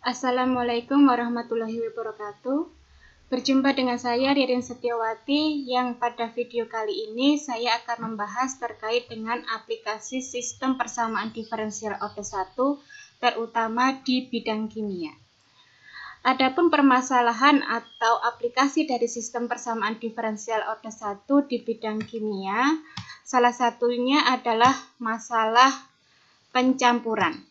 Assalamualaikum warahmatullahi wabarakatuh. Berjumpa dengan saya Ririn Setiawati yang pada video kali ini saya akan membahas terkait dengan aplikasi sistem persamaan diferensial order 1 terutama di bidang kimia. Adapun permasalahan atau aplikasi dari sistem persamaan diferensial order 1 di bidang kimia, salah satunya adalah masalah pencampuran.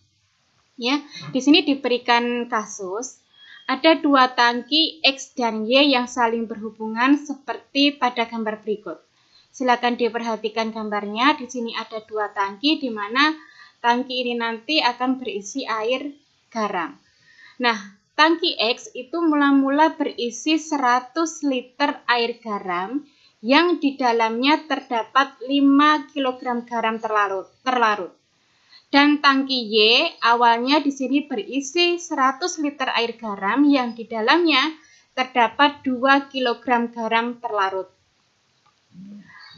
Ya, di sini diberikan kasus ada dua tangki X dan Y yang saling berhubungan seperti pada gambar berikut. Silakan diperhatikan gambarnya. Di sini ada dua tangki di mana tangki ini nanti akan berisi air garam. Nah, tangki X itu mula-mula berisi 100 liter air garam yang di dalamnya terdapat 5 kg garam terlarut. Dan tangki Y awalnya di sini berisi 100 liter air garam yang di dalamnya terdapat 2 kg garam terlarut.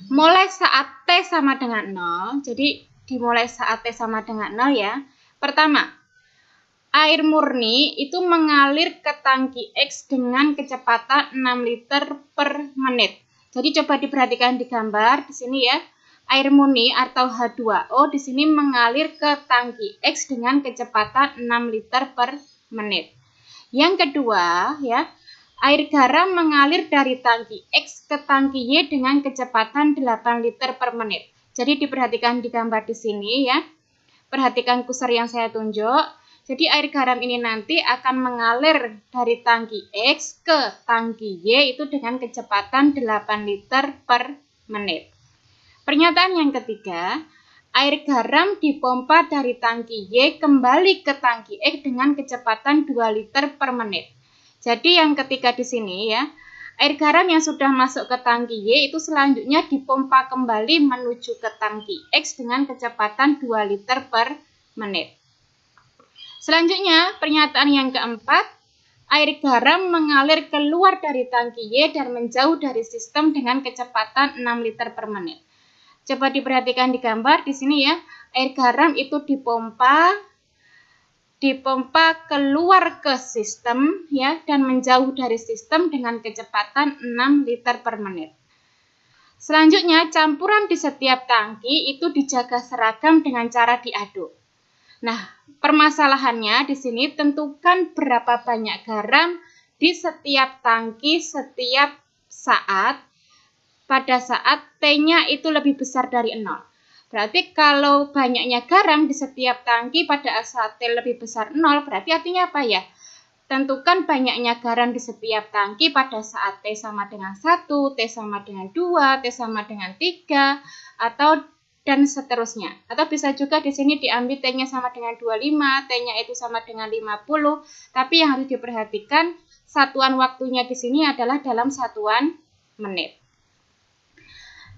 Mulai saat T sama dengan 0, jadi dimulai saat T sama dengan 0 ya. Pertama, air murni itu mengalir ke tangki X dengan kecepatan 6 liter per menit. Jadi coba diperhatikan di gambar di sini ya. Air murni atau H2O di sini mengalir ke tangki X dengan kecepatan 6 liter per menit. Yang kedua, ya, air garam mengalir dari tangki X ke tangki Y dengan kecepatan 8 liter per menit. Jadi diperhatikan di gambar di sini ya. Perhatikan kursor yang saya tunjuk. Jadi air garam ini nanti akan mengalir dari tangki X ke tangki Y itu dengan kecepatan 8 liter per menit. Pernyataan yang ketiga, air garam dipompa dari tangki Y kembali ke tangki X dengan kecepatan 2 liter per menit. Jadi yang ketiga di sini ya, air garam yang sudah masuk ke tangki Y itu selanjutnya dipompa kembali menuju ke tangki X dengan kecepatan 2 liter per menit. Selanjutnya, pernyataan yang keempat, air garam mengalir keluar dari tangki Y dan menjauh dari sistem dengan kecepatan 6 liter per menit. Coba diperhatikan di gambar di sini ya, air garam itu dipompa keluar ke sistem ya dan menjauh dari sistem dengan kecepatan 6 liter per menit. Selanjutnya, campuran di setiap tangki itu dijaga seragam dengan cara diaduk. Nah, permasalahannya di sini tentukan berapa banyak garam di setiap tangki setiap saat pada saat T-nya itu lebih besar dari 0. Berarti kalau banyaknya garam di setiap tangki pada saat T lebih besar 0, berarti artinya apa ya? Tentukan banyaknya garam di setiap tangki pada saat T sama dengan 1, T sama dengan 2, T sama dengan 3, atau dan seterusnya. Atau bisa juga di sini diambil T-nya sama dengan 25, T-nya itu sama dengan 50, tapi yang harus diperhatikan satuan waktunya di sini adalah dalam satuan menit.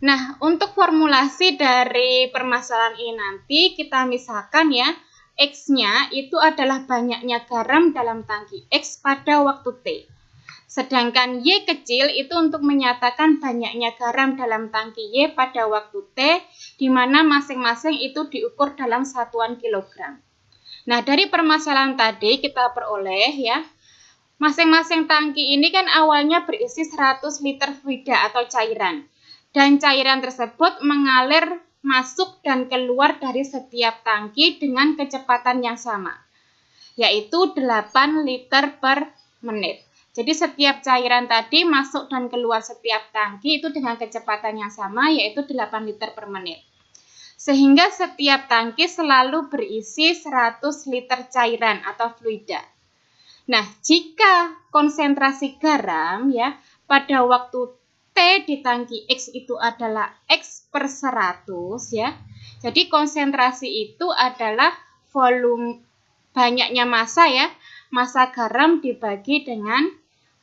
Nah, untuk formulasi dari permasalahan ini nanti kita misalkan ya, X-nya itu adalah banyaknya garam dalam tangki X pada waktu T. Sedangkan Y kecil itu untuk menyatakan banyaknya garam dalam tangki Y pada waktu T, di mana masing-masing itu diukur dalam satuan kilogram. Nah, dari permasalahan tadi kita peroleh ya, masing-masing tangki ini kan awalnya berisi 100 liter fluida atau cairan. Dan cairan tersebut mengalir masuk dan keluar dari setiap tangki dengan kecepatan yang sama, yaitu 8 liter per menit. Jadi setiap cairan tadi masuk dan keluar setiap tangki itu dengan kecepatan yang sama, yaitu 8 liter per menit. Sehingga setiap tangki selalu berisi 100 liter cairan atau fluida. Nah, jika konsentrasi garam ya pada waktu T di tangki X itu adalah X per 100 ya. Jadi konsentrasi itu adalah volume banyaknya massa ya. Massa garam dibagi dengan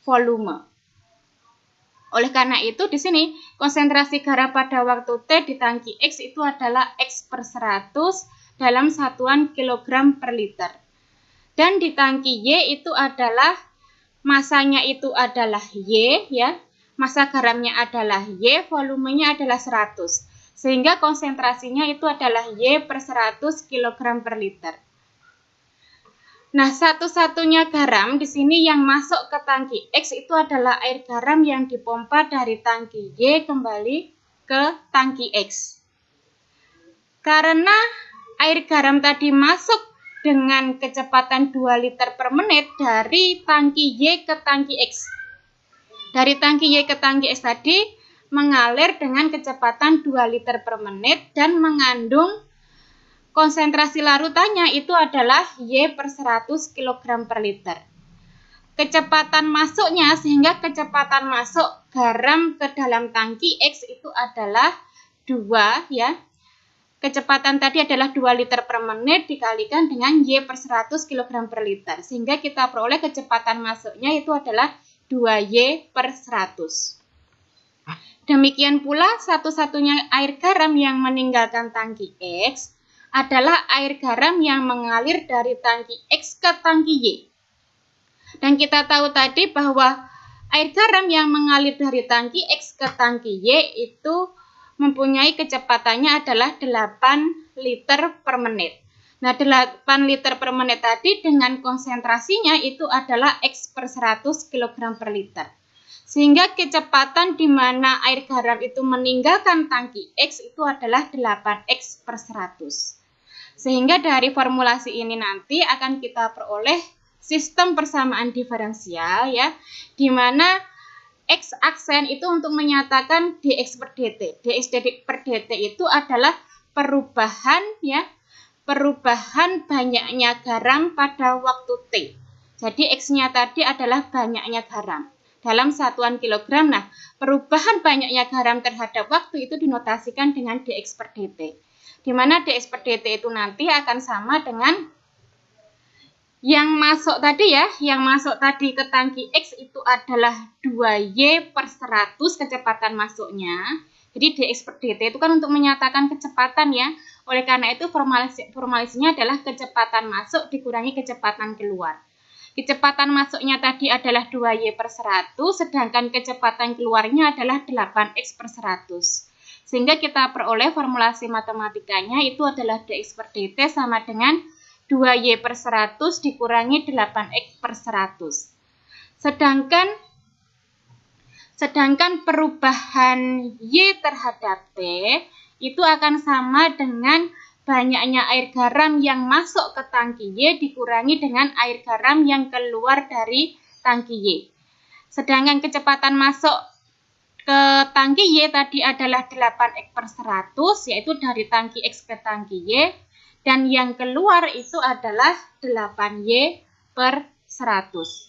volume. Oleh karena itu di sini konsentrasi garam pada waktu T di tangki X itu adalah X per 100 dalam satuan kilogram per liter. Dan di tangki Y itu adalah massanya itu adalah Y ya. Massa garamnya adalah Y, volumenya adalah 100. Sehingga konsentrasinya itu adalah Y per 100 kg per liter. Nah, satu-satunya garam di sini yang masuk ke tangki X itu adalah air garam yang dipompa dari tangki Y kembali ke tangki X. Karena air garam tadi masuk dengan kecepatan 2 liter per menit dari tangki Y ke tangki X. Dari tangki Y ke tangki X tadi mengalir dengan kecepatan 2 liter per menit dan mengandung konsentrasi larutannya itu adalah Y per 100 kg per liter. Kecepatan masuknya, sehingga kecepatan masuk garam ke dalam tangki X itu adalah 2 ya. Kecepatan tadi adalah 2 liter per menit dikalikan dengan Y per 100 kg per liter. Sehingga kita peroleh kecepatan masuknya itu adalah 2Y per 100. Demikian pula satu-satunya air garam yang meninggalkan tangki X adalah air garam yang mengalir dari tangki X ke tangki Y. Dan kita tahu tadi bahwa air garam yang mengalir dari tangki X ke tangki Y itu mempunyai kecepatannya adalah 8 liter per menit. Nah, 8 liter per menit tadi dengan konsentrasinya itu adalah X per 100 kg per liter. Sehingga kecepatan di mana air garam itu meninggalkan tangki X itu adalah 8X per 100. Sehingga dari formulasi ini nanti akan kita peroleh sistem persamaan diferensial ya, di mana X aksen itu untuk menyatakan dx per dt. Dx per dt itu adalah perubahan ya, perubahan banyaknya garam pada waktu T. Jadi X-nya tadi adalah banyaknya garam dalam satuan kilogram. Nah, perubahan banyaknya garam terhadap waktu itu dinotasikan dengan dx per dt. Di mana dx per dt itu nanti akan sama dengan yang masuk tadi ya, yang masuk tadi ke tangki X itu adalah 2Y per 100 kecepatan masuknya. Jadi dx per dt itu kan untuk menyatakan kecepatan ya. Oleh karena itu formalisasinya adalah kecepatan masuk dikurangi kecepatan keluar. Kecepatan masuknya tadi adalah 2Y per 100, sedangkan kecepatan keluarnya adalah 8X per 100. Sehingga kita peroleh formulasi matematikanya itu adalah dx per dt sama dengan 2Y per 100 dikurangi 8X per 100. Sedangkan perubahan Y terhadap T itu akan sama dengan banyaknya air garam yang masuk ke tangki Y dikurangi dengan air garam yang keluar dari tangki Y. Sedangkan kecepatan masuk ke tangki Y tadi adalah 8X per 100, yaitu dari tangki X ke tangki Y. Dan yang keluar itu adalah 8Y per 100.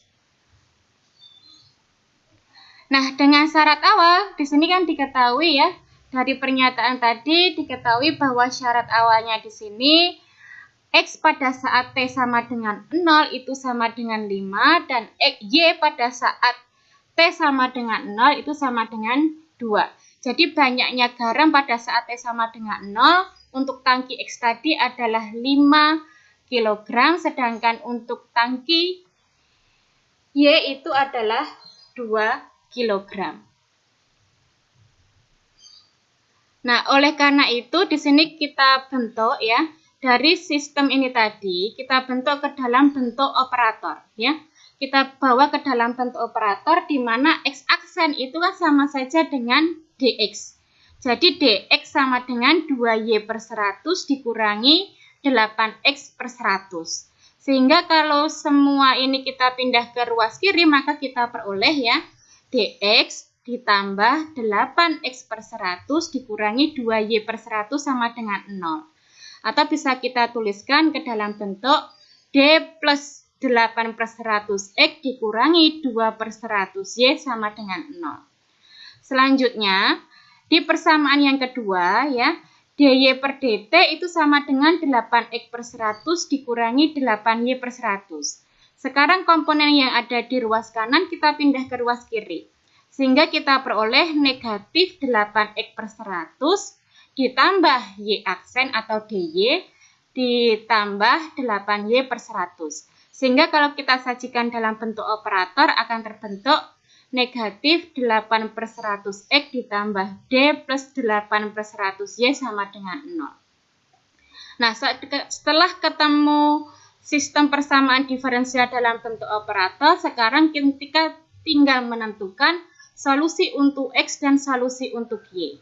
Nah, dengan syarat awal, di sini kan diketahui ya, dari pernyataan tadi diketahui bahwa syarat awalnya di sini X pada saat T sama dengan 0 itu sama dengan 5, dan Y pada saat T sama dengan 0 itu sama dengan 2. Jadi banyaknya garam pada saat T sama dengan 0 untuk tangki X tadi adalah 5 kg, sedangkan untuk tangki Y itu adalah 2 kg. Nah, oleh karena itu di sini kita bentuk ya, dari sistem ini tadi kita bentuk ke dalam bentuk operator ya. Kita bawa ke dalam bentuk operator di mana X aksen itu kan sama saja dengan dx. Jadi dx sama dengan 2y per 100 dikurangi 8x per 100. Sehingga kalau semua ini kita pindah ke ruas kiri, maka kita peroleh ya dx ditambah 8x per 100 dikurangi 2y per 100 sama dengan 0. Atau bisa kita tuliskan ke dalam bentuk d plus 8 per 100x dikurangi 2 per 100y sama dengan 0. Selanjutnya, di persamaan yang kedua ya, dy per dt itu sama dengan 8x per 100 dikurangi 8y per 100. Sekarang komponen yang ada di ruas kanan kita pindah ke ruas kiri. Sehingga kita peroleh negatif 8x per 100 ditambah y aksen atau dy ditambah 8y per 100. Sehingga kalau kita sajikan dalam bentuk operator akan terbentuk negatif 8 per 100x ditambah d plus 8 per 100y sama dengan 0. Nah, setelah ketemu sistem persamaan diferensial dalam bentuk operator. Sekarang kita tinggal menentukan solusi untuk X dan solusi untuk Y.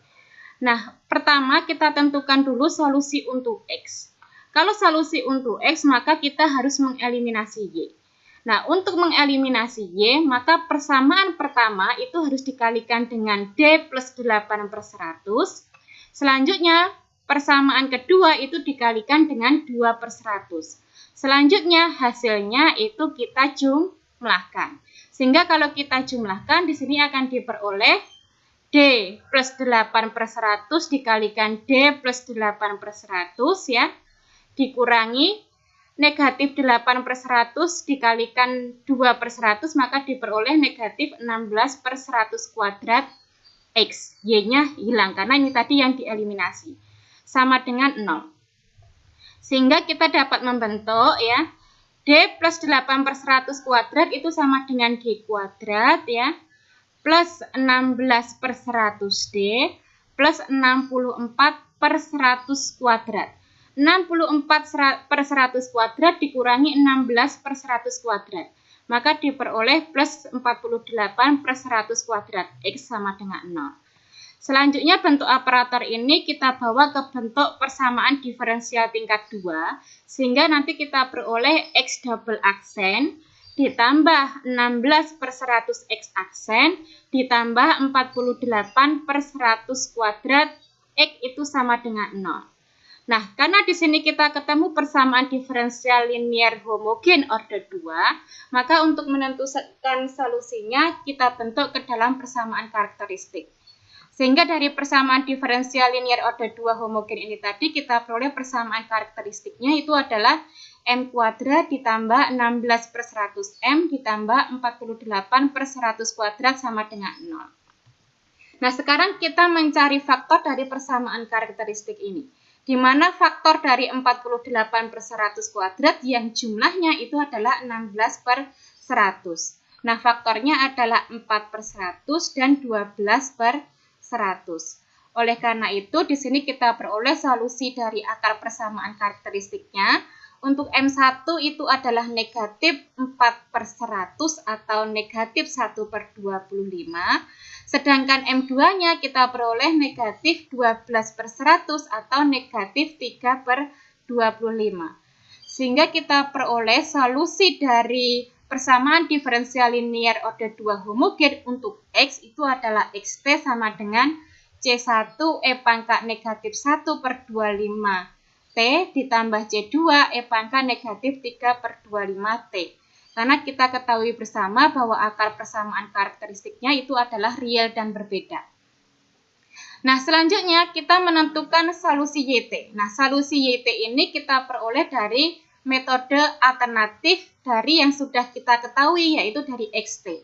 Nah, pertama kita tentukan dulu solusi untuk X. Kalau solusi untuk X, maka kita harus mengeliminasi Y. Nah, untuk mengeliminasi Y, maka persamaan pertama itu harus dikalikan dengan D plus 8/100. Selanjutnya, persamaan kedua itu dikalikan dengan 2/100. Selanjutnya, hasilnya itu kita jumlahkan. Sehingga kalau kita jumlahkan, di sini akan diperoleh D plus 8/100 dikalikan D plus 8/100 ya, dikurangi negatif 8/100 dikalikan 2/100, maka diperoleh negatif 16/100 kuadrat X. Y-nya hilang karena ini tadi yang dieliminasi. Sama dengan 0. Sehingga kita dapat membentuk ya, D plus 8/100 kuadrat itu sama dengan D kuadrat ya, plus 16/100D plus 64/100 kuadrat. 64/100 kuadrat dikurangi 16/100 kuadrat. Maka diperoleh plus 48/100 kuadrat. X sama dengan 0. Selanjutnya bentuk operator ini kita bawa ke bentuk persamaan diferensial tingkat 2. Sehingga nanti kita peroleh X double aksen ditambah 16/100 X aksen ditambah 48/100 kuadrat X itu sama dengan 0. Nah, karena di sini kita ketemu persamaan diferensial linear homogen order 2, maka untuk menentukan solusinya kita bentuk ke dalam persamaan karakteristik. Sehingga dari persamaan diferensial linear order 2 homogen ini tadi kita peroleh persamaan karakteristiknya itu adalah M kuadrat ditambah 16/100M ditambah 48/100 kuadrat sama dengan 0. Nah, sekarang kita mencari faktor dari persamaan karakteristik ini, di mana faktor dari 48/100 kuadrat yang jumlahnya itu adalah 16/100. Nah, faktornya adalah 4/100 dan 12/100. Oleh karena itu, di sini kita peroleh solusi dari akar persamaan karakteristiknya. Untuk M1 itu adalah negatif 4/100 atau negatif 1/25. Sedangkan M2-nya kita peroleh negatif 12/100 atau negatif 3/25. Sehingga kita peroleh solusi dari persamaan diferensial linear order 2 homogen untuk X itu adalah XT sama dengan C1 E pangkat negatif 1/25 T ditambah C2 E pangkat negatif 3/25 T. Karena kita ketahui bersama bahwa akar persamaan karakteristiknya itu adalah real dan berbeda. Nah, selanjutnya kita menentukan solusi YT. Nah, solusi YT ini kita peroleh dari metode alternatif dari yang sudah kita ketahui, yaitu dari XT.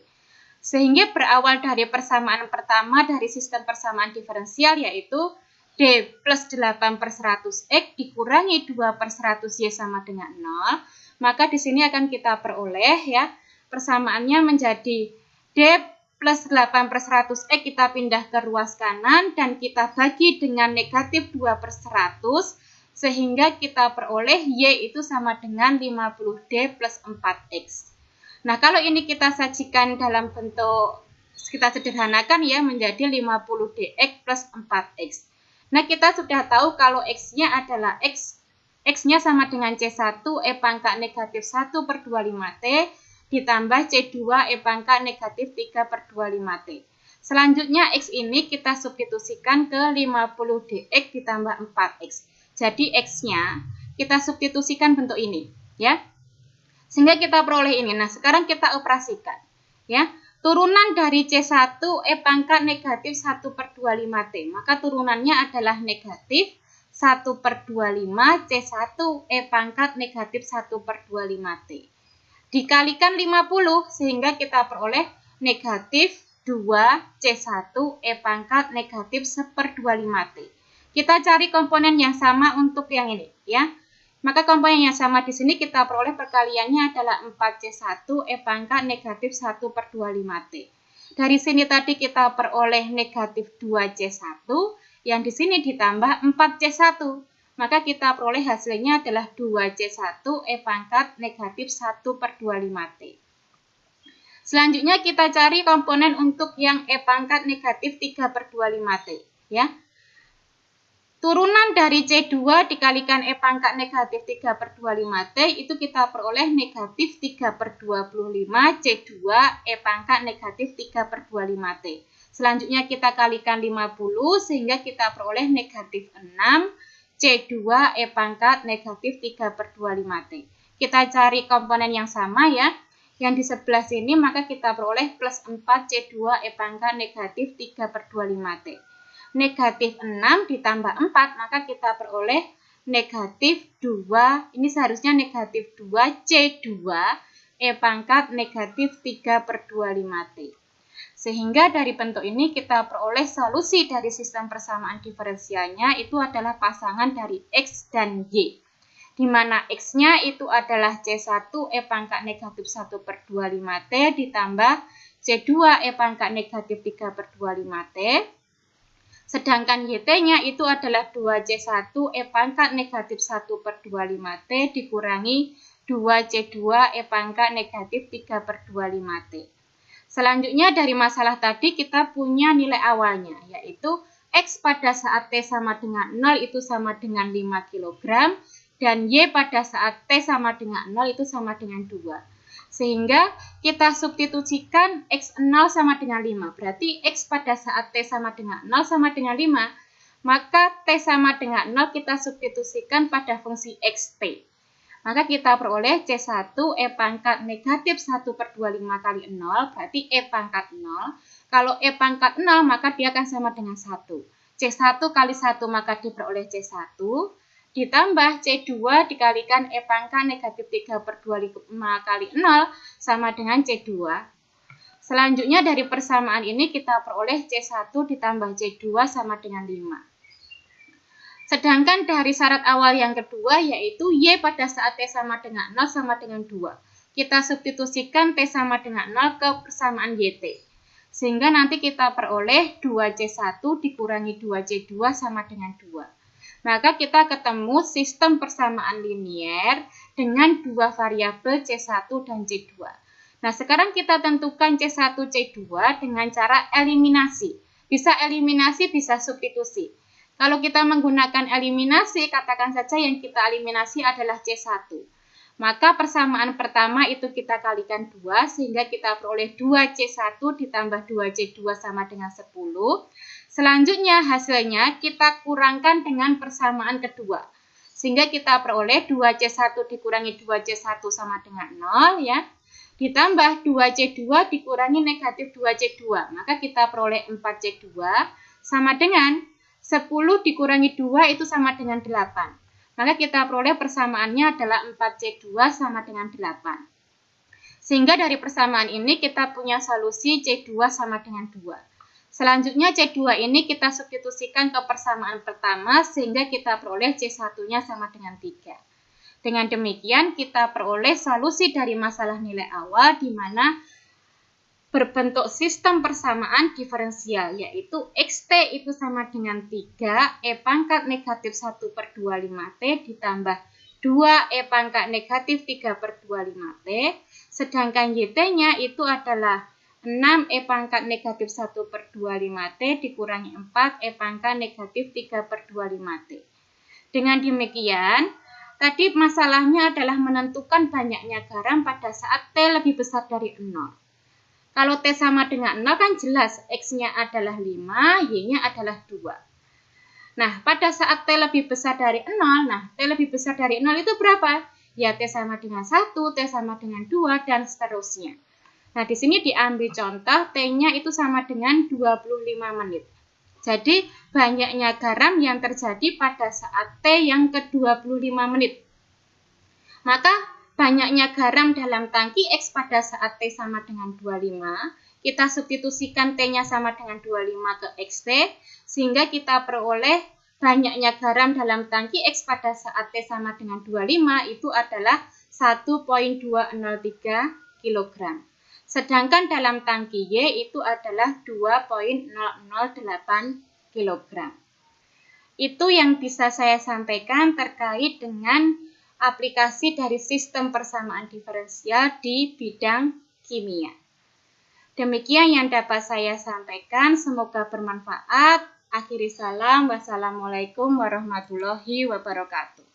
Sehingga berawal dari persamaan pertama dari sistem persamaan diferensial, yaitu D plus 8/100X dikurangi 2/100Y sama dengan 0. Maka di sini akan kita peroleh ya, persamaannya menjadi D plus 8/100X kita pindah ke ruas kanan dan kita bagi dengan negatif 2/100 sehingga kita peroleh Y itu sama dengan 50D plus 4X. Nah, kalau ini kita sajikan dalam bentuk, kita sederhanakan ya menjadi 50DX plus 4X. Nah, kita sudah tahu kalau X-nya adalah X-nya sama dengan C1 E pangkat negatif 1/25T ditambah C2 E pangkat negatif 3/25T. Selanjutnya X ini kita substitusikan ke 50DX ditambah 4X. Jadi X-nya kita substitusikan bentuk ini ya. Sehingga kita peroleh ini. Nah, sekarang kita operasikan ya. Turunan dari C1 E pangkat negatif 1/25T. Maka turunannya adalah negatif 1/25 C1 E pangkat negatif 1/25T. Dikalikan 50 sehingga kita peroleh negatif 2 C1 E pangkat negatif 1/25T. Kita cari komponen yang sama untuk yang ini ya. Maka komponen yang sama di sini kita peroleh perkaliannya adalah 4C1 E pangkat negatif 1/25T. Dari sini tadi kita peroleh negatif 2C1, yang di sini ditambah 4C1. maka kita peroleh hasilnya adalah 2C1 E pangkat negatif 1/25T. Selanjutnya kita cari komponen untuk yang E pangkat negatif 3/25T. Ya. Turunan dari C2 dikalikan E pangkat negatif 3/25T itu kita peroleh negatif 3/25 C2 E pangkat negatif 3/25T. Selanjutnya kita kalikan 50 sehingga kita peroleh negatif 6 C2 E pangkat negatif 3/25T. Kita cari komponen yang sama ya. Yang di sebelah sini maka kita peroleh plus 4 C2 E pangkat negatif 3/25T. Negatif 6 ditambah 4, maka kita peroleh negatif 2, ini seharusnya negatif 2 C2 E pangkat negatif 3/25T. Sehingga dari bentuk ini kita peroleh solusi dari sistem persamaan diferensialnya itu adalah pasangan dari X dan Y. Di mana X-nya itu adalah C1 E pangkat negatif 1/25T ditambah C2 E pangkat negatif 3/25T. Sedangkan YT-nya itu adalah 2C1 E pangkat negatif 1/25T dikurangi 2C2 E pangkat negatif 3/25T. Selanjutnya dari masalah tadi kita punya nilai awalnya, yaitu X pada saat T sama dengan 0 itu sama dengan 5 kg, dan Y pada saat T sama dengan 0 itu sama dengan 2. Sehingga kita substitusikan X0 sama dengan 5. Berarti X pada saat T sama dengan 0 sama dengan 5. Maka T sama dengan 0 kita substitusikan pada fungsi XT. Maka kita peroleh C1 E pangkat negatif 1/25 kali 0. Berarti E pangkat 0. Kalau E pangkat 0 maka dia akan sama dengan 1. C1 kali 1 maka diperoleh C1. Ditambah C2 dikalikan E pangkat negatif 3/25 kali 0 sama dengan C2. Selanjutnya dari persamaan ini kita peroleh C1 ditambah C2 sama dengan 5. Sedangkan dari syarat awal yang kedua yaitu Y pada saat T sama dengan 0 sama dengan 2. Kita substitusikan T sama dengan 0 ke persamaan YT. Sehingga nanti kita peroleh 2C1 dikurangi 2C2 sama dengan 2. Maka kita ketemu sistem persamaan linier dengan dua variabel C1 dan C2. Nah, sekarang kita tentukan C1, C2 dengan cara eliminasi. Bisa eliminasi, bisa substitusi. Kalau kita menggunakan eliminasi, katakan saja yang kita eliminasi adalah C1. Maka persamaan pertama itu kita kalikan 2, sehingga kita peroleh 2C1 ditambah 2C2 sama dengan 10. Selanjutnya hasilnya kita kurangkan dengan persamaan kedua. Sehingga kita peroleh 2C1 dikurangi 2C1 sama dengan 0 ya. Ditambah 2C2 dikurangi negatif 2C2. Maka kita peroleh 4C2 sama dengan 10 dikurangi 2 itu sama dengan 8. Maka kita peroleh persamaannya adalah 4C2 sama dengan 8. Sehingga dari persamaan ini kita punya solusi C2 sama dengan 2. Selanjutnya C2 ini kita substitusikan ke persamaan pertama sehingga kita peroleh C1-nya sama dengan 3. Dengan demikian kita peroleh solusi dari masalah nilai awal di mana berbentuk sistem persamaan diferensial yaitu XT itu sama dengan 3 E pangkat negatif 1/25T ditambah 2 E pangkat negatif 3/25T. Sedangkan YT-nya itu adalah 6 E pangkat negatif 1/25T dikurangi 4 E pangkat negatif 3/25T. Dengan demikian, tadi masalahnya adalah menentukan banyaknya garam pada saat T lebih besar dari 0. Kalau T sama dengan 0 kan jelas X-nya adalah 5, Y-nya adalah 2. Nah, pada saat T lebih besar dari 0, T lebih besar dari 0 itu berapa? Ya, T sama dengan 1, T sama dengan 2, dan seterusnya. Nah, di sini diambil contoh T-nya itu sama dengan 25 menit. Jadi, banyaknya garam yang terjadi pada saat T yang ke-25 menit. Maka, banyaknya garam dalam tangki X pada saat T sama dengan 25, kita substitusikan T-nya sama dengan 25 ke XT, sehingga kita peroleh banyaknya garam dalam tangki X pada saat T sama dengan 25 itu adalah 1,203 kg. Sedangkan dalam tangki Y itu adalah 2,008 kg. Itu yang bisa saya sampaikan terkait dengan aplikasi dari sistem persamaan diferensial di bidang kimia. Demikian yang dapat saya sampaikan, semoga bermanfaat. Akhiri salam, wassalamualaikum warahmatullahi wabarakatuh.